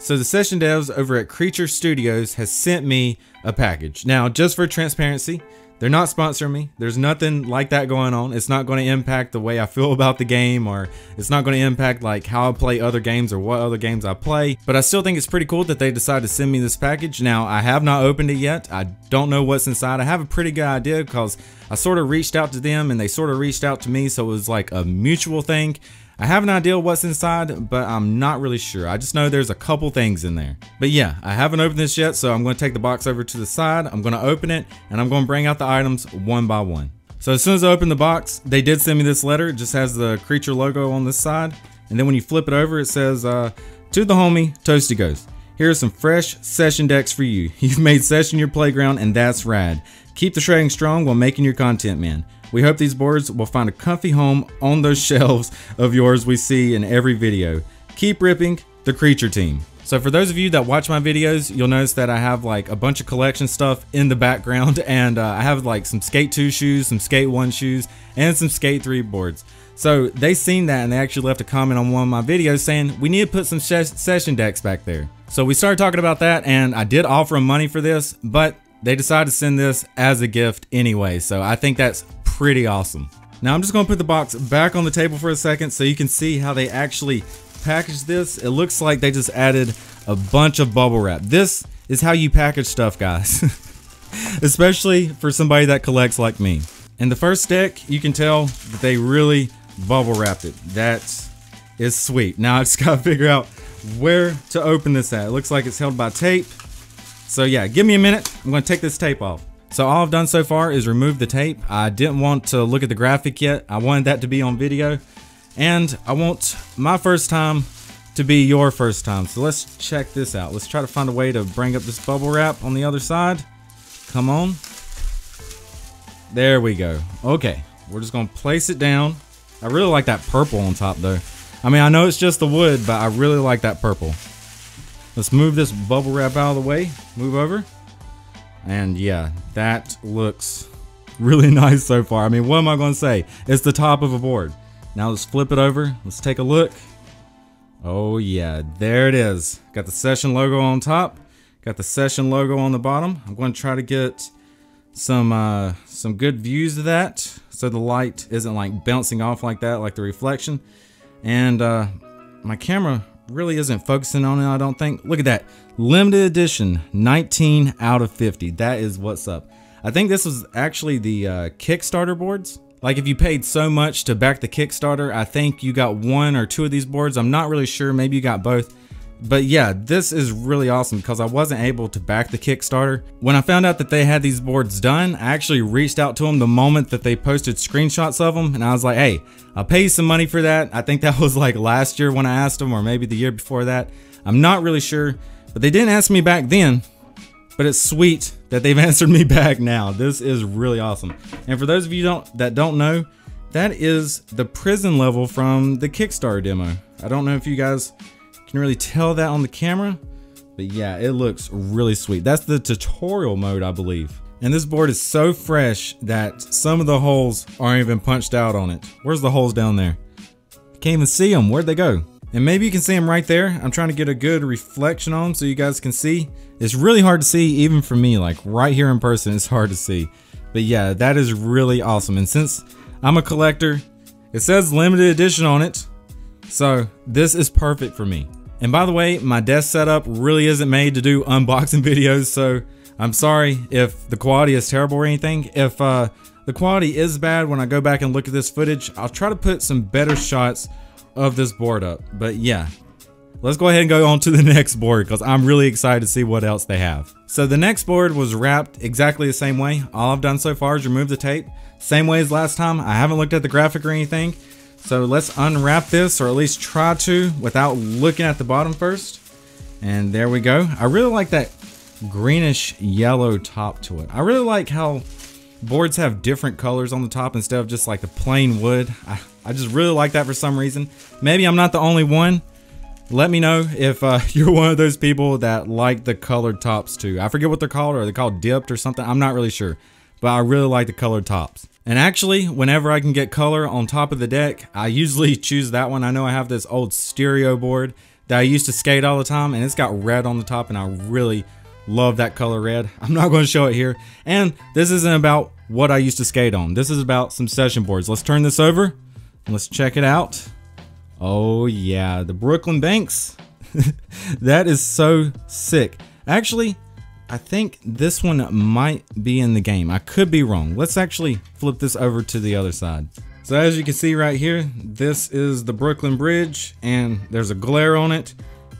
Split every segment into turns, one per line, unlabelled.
So the session devs over at CREA-TURE Studios has sent me a package. Now, just for transparency, they're not sponsoring me. There's nothing like that going on. It's not going to impact the way I feel about the game, or it's not going to impact like how I play other games or what other games I play. But I still think it's pretty cool that they decided to send me this package. Now, I have not opened it yet. I don't know what's inside. I have a pretty good idea because I sort of reached out to them and they sort of reached out to me. So it was like a mutual thing. I have an idea what's inside, but I'm not really sure. I just know there's a couple things in there. But yeah, I haven't opened this yet, so I'm going to take the box over to the side. I'm going to open it, and I'm going to bring out the items one by one. So as soon as I open the box, they did send me this letter. It just has the CREA-TURE logo on this side. And then when you flip it over, it says, to the homie, Toasty goes, here are some fresh session decks for you. You've made session your playground, and that's rad. Keep the shredding strong while making your content, man. We hope these boards will find a comfy home on those shelves of yours we see in every video. Keep ripping, the CREA-TURE team. So for those of you that watch my videos, you'll notice that I have like a bunch of collection stuff in the background, and I have like some Skate 2 shoes, some Skate 1 shoes, and some Skate 3 boards. So they seen that and they actually left a comment on one of my videos saying we need to put some session decks back there. So we started talking about that, and I did offer them money for this, but they decided to send this as a gift anyway. So I think that's pretty awesome. Now I'm just going to put the box back on the table for a second so you can see how they actually packaged this. It looks like they just added a bunch of bubble wrap. This is how you package stuff, guys. Especially for somebody that collects like me. And the first deck, you can tell that they really bubble wrapped it. That is sweet. Now I just gotta figure out where to open this at. It looks like it's held by tape. So yeah, give me a minute. I'm gonna take this tape off. So all I've done so far is remove the tape. I didn't want to look at the graphic yet. I wanted that to be on video. And I want my first time to be your first time. So let's check this out. Let's try to find a way to bring up this bubble wrap on the other side. Come on. There we go. Okay, we're just gonna place it down. I really like that purple on top though. I mean, I know it's just the wood, but I really like that purple. Let's move this bubble wrap out of the way. Move over. And yeah, that looks really nice so far. I mean, what am I going to say? It's the top of a board. Now let's flip it over. Let's take a look. Oh yeah, there it is. Got the session logo on top. Got the session logo on the bottom. I'm going to try to get some good views of that so the light isn't like bouncing off like that, like the reflection. And my camera really isn't focusing on it, I don't think. Look at that. Limited edition, 19 out of 50. That is what's up. I think this was actually the Kickstarter boards. Like if you paid so much to back the Kickstarter, I think you got one or two of these boards. I'm not really sure. Maybe you got both. But yeah, this is really awesome because I wasn't able to back the Kickstarter. When I found out that they had these boards done, I actually reached out to them the moment that they posted screenshots of them. And I was like, hey, I'll pay you some money for that. I think that was like last year when I asked them, or maybe the year before that. I'm not really sure, but they didn't ask me back then. But it's sweet that they've answered me back now. This is really awesome. And for those of you that don't know, that is the prison level from the Kickstarter demo. I don't know if you guys can really tell that on the camera, but yeah, it looks really sweet. That's the tutorial mode, I believe. And this board is so fresh that some of the holes aren't even punched out on it. Where's the holes down there? Can't even see them. Where'd they go? And maybe you can see them right there. I'm trying to get a good reflection on them so you guys can see. It's really hard to see even for me, like right here in person, it's hard to see. But yeah, that is really awesome. And since I'm a collector, it says limited edition on it. So this is perfect for me. And by the way, my desk setup really isn't made to do unboxing videos, so I'm sorry if the quality is terrible or anything. If the quality is bad when I go back and look at this footage, I'll try to put some better shots of this board up. But yeah, let's go ahead and go on to the next board because I'm really excited to see what else they have. So the next board was wrapped exactly the same way. All I've done so far is remove the tape. Same way as last time. I haven't looked at the graphic or anything. So let's unwrap this, or at least try to, without looking at the bottom first. And there we go. I really like that greenish yellow top to it. I really like how boards have different colors on the top instead of just like the plain wood. I just really like that for some reason. Maybe I'm not the only one. Let me know if you're one of those people that like the colored tops too. I forget what they're called. Are they called dipped or something? I'm not really sure. But I really like the colored tops. And actually, whenever I can get color on top of the deck, I usually choose that one. I know I have this old stereo board that I used to skate all the time, and it's got red on the top, and I really love that color red. I'm not going to show it here, and this isn't about what I used to skate on. This is about some session boards. Let's turn this over and let's check it out. Oh yeah, the Brooklyn Banks. That is so sick. Actually, I think this one might be in the game. I could be wrong. Let's actually flip this over to the other side. So as you can see right here, this is the Brooklyn Bridge, and there's a glare on it.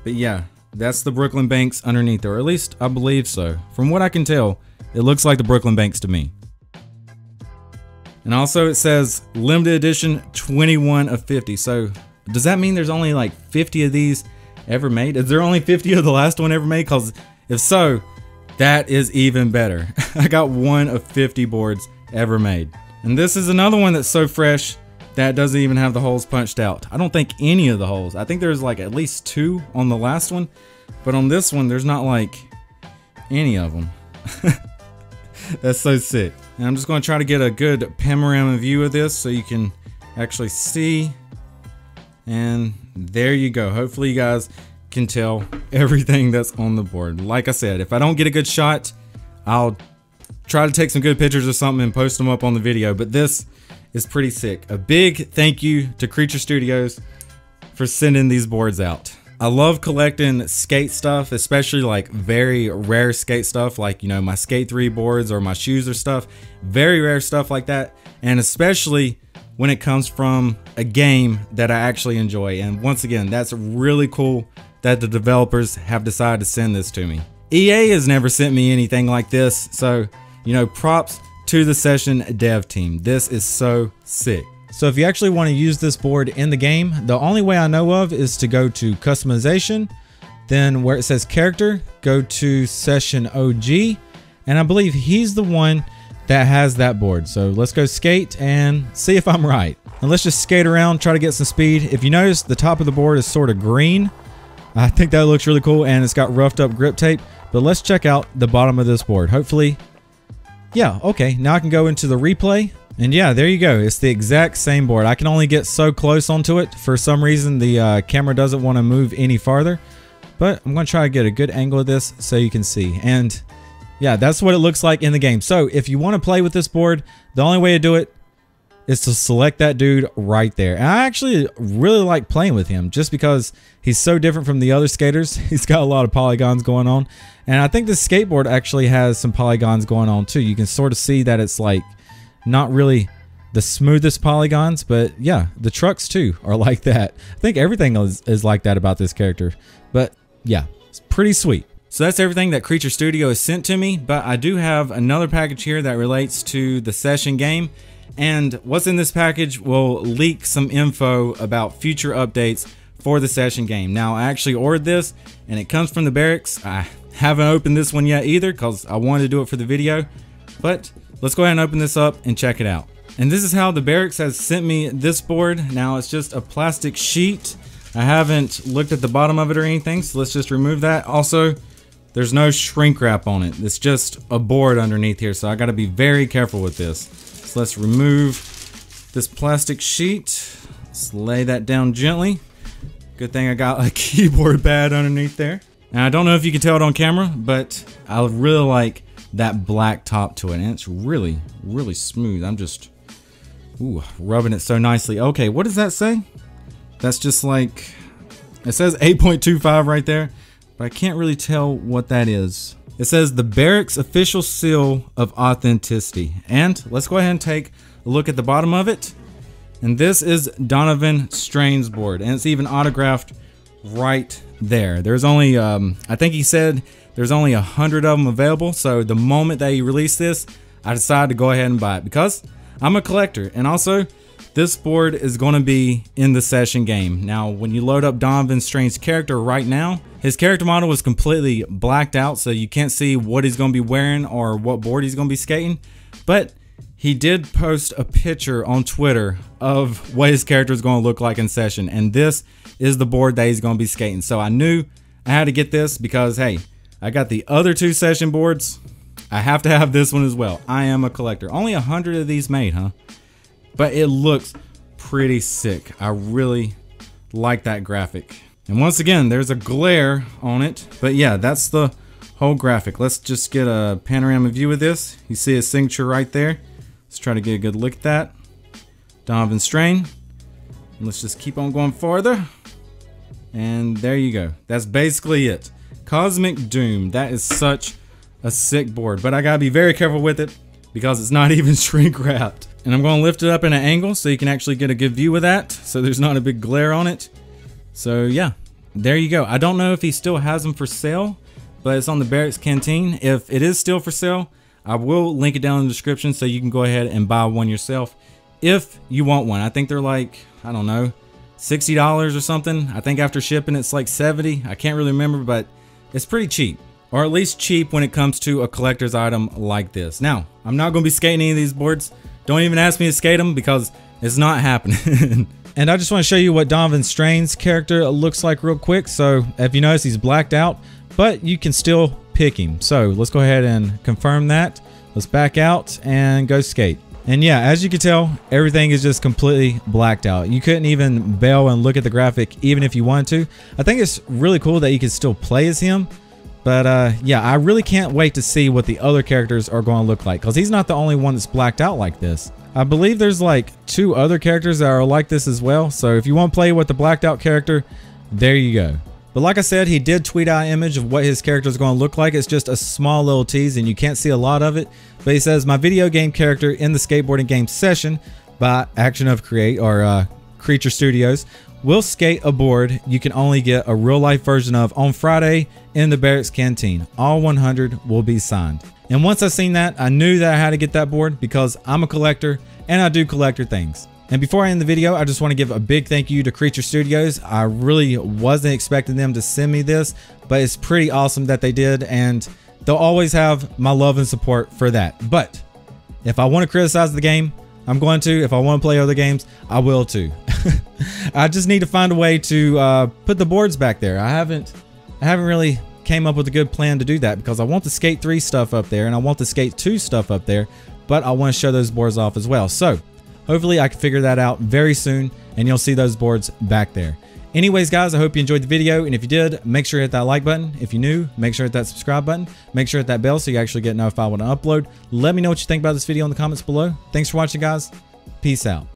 But yeah, that's the Brooklyn Banks underneath there, or at least I believe so. From what I can tell, it looks like the Brooklyn Banks to me. And also it says limited edition 21 of 50. So does that mean there's only like 50 of these ever made? Is there only 50 of the last one ever made? Because if so, that is even better. I got 1 of 50 boards ever made. And this is another one that's so fresh that doesn't even have the holes punched out. I don't think any of the holes. I think there's like at least 2 on the last one. But on this one, there's not like any of them. That's so sick. And I'm just going to try to get a good panorama view of this so you can actually see. And there you go. Hopefully you guys can tell everything that's on the board. Like I said, if I don't get a good shot, I'll try to take some good pictures or something and post them up on the video. But this is pretty sick. A big thank you to Creature Studios for sending these boards out. I love collecting skate stuff, especially like very rare skate stuff, like, you know, my Skate 3 boards or my shoes or stuff. Very rare stuff like that. And especially when it comes from a game that I actually enjoy. And once again, that's really cool that the developers have decided to send this to me. EA has never sent me anything like this, so, you know, props to the session dev team. This is so sick. So if you actually want to use this board in the game, the only way I know of is to go to customization, then where it says character, go to session OG, and I believe he's the one that has that board. So let's go skate and see if I'm right. And let's just skate around, try to get some speed. If you notice, the top of the board is sort of green. I think that looks really cool, and it's got roughed up grip tape. But let's check out the bottom of this board. Hopefully, yeah, okay. Now I can go into the replay. And yeah, there you go. It's the exact same board. I can only get so close onto it. For some reason, the camera doesn't want to move any farther. But I'm going to try to get a good angle of this so you can see. And yeah, that's what it looks like in the game. So if you want to play with this board, the only way to do it is to select that dude right there. And I actually really like playing with him just because he's so different from the other skaters. He's got a lot of polygons going on. And I think this skateboard actually has some polygons going on too. You can sort of see that it's like not really the smoothest polygons, but yeah, the trucks too are like that. I think everything is like that about this character. But yeah, it's pretty sweet. So that's everything that Creature Studio has sent to me, but I do have another package here that relates to the session game. And what's in this package will leak some info about future updates for the session game. Now, I actually ordered this, and it comes from the barracks. I haven't opened this one yet either because I wanted to do it for the video. But let's go ahead and open this up and check it out. And this is how the barracks has sent me this board. Now, it's just a plastic sheet. I haven't looked at the bottom of it or anything, so let's just remove that. Also, there's no shrink wrap on it. It's just a board underneath here, so I got to be very careful with this. So let's remove this plastic sheet. Let's lay that down gently. Good thing I got a keyboard pad underneath there. And I don't know if you can tell it on camera, but I really like that black top to it. And it's really, really smooth. I'm just rubbing it so nicely. Okay, what does that say? That's just like, it says 8.25 right there, but I can't really tell what that is. It says the Barracks official seal of authenticity. And let's go ahead and take a look at the bottom of it. And this is Donovan Strain's board, and it's even autographed right there. There's only, I think he said there's only 100 of them available. So the moment that he released this, I decided to go ahead and buy it because I'm a collector. And also, this board is going to be in the session game. Now, when you load up Donovan Strain's character right now, his character model is completely blacked out, so you can't see what he's going to be wearing or what board he's going to be skating. But he did post a picture on Twitter of what his character is going to look like in session, and this is the board that he's going to be skating. So I knew I had to get this because, hey, I got the other 2 session boards. I have to have this one as well. I am a collector. Only 100 of these made, huh? But it looks pretty sick. I really like that graphic. And once again, there's a glare on it. But yeah, that's the whole graphic. Let's just get a panorama view of this. You see his signature right there. Let's try to get a good look at that. Donovan strain. And let's just keep on going farther. And there you go. That's basically it. Cosmic Doom. That is such a sick board. But I gotta be very careful with it because it's not even shrink wrapped. And I'm going to lift it up in an angle so you can actually get a good view of that. So there's not a big glare on it. So yeah, there you go. I don't know if he still has them for sale, but it's on the Barracks Canteen. If it is still for sale, I will link it down in the description so you can go ahead and buy one yourself if you want one. I think they're like, I don't know, $60 or something. I think after shipping it's like $70. I can't really remember, but it's pretty cheap. Or at least cheap when it comes to a collector's item like this. Now, I'm not going to be skating any of these boards. Don't even ask me to skate them because it's not happening. And I just want to show you what Donovan Strain's character looks like real quick. So if you notice, he's blacked out, but you can still pick him. So let's go ahead and confirm that. Let's back out and go skate. And yeah, as you can tell, everything is just completely blacked out. You couldn't even bail and look at the graphic even if you wanted to. I think it's really cool that you can still play as him. But yeah, I really can't wait to see what the other characters are going to look like, because he's not the only one that's blacked out like this. I believe there's like 2 other characters that are like this as well. So if you want to play with the blacked out character, there you go. But like I said, he did tweet out an image of what his character is going to look like. It's just a small little tease and you can't see a lot of it. But he says, my video game character in the skateboarding game session by Action of CREA-TURE Studios will skate a board you can only get a real life version of on Friday in the Barracks Canteen. All 100 will be signed. And once I seen that, I knew that I had to get that board because I'm a collector and I do collector things. And before I end the video, I just want to give a big thank you to CREA-TURE Studios. I really wasn't expecting them to send me this, but it's pretty awesome that they did, and they'll always have my love and support for that. But if I want to criticize the game, I'm going to. If I want to play other games, I will too. I just need to find a way to put the boards back there. I haven't really came up with a good plan to do that, because I want the Skate 3 stuff up there and I want the Skate 2 stuff up there, but I want to show those boards off as well. So hopefully I can figure that out very soon and you'll see those boards back there. Anyways, guys, I hope you enjoyed the video, and if you did, make sure to hit that like button. If you're new, make sure to hit that subscribe button. Make sure to hit that bell so you actually get notified when I upload. Let me know what you think about this video in the comments below. Thanks for watching, guys. Peace out.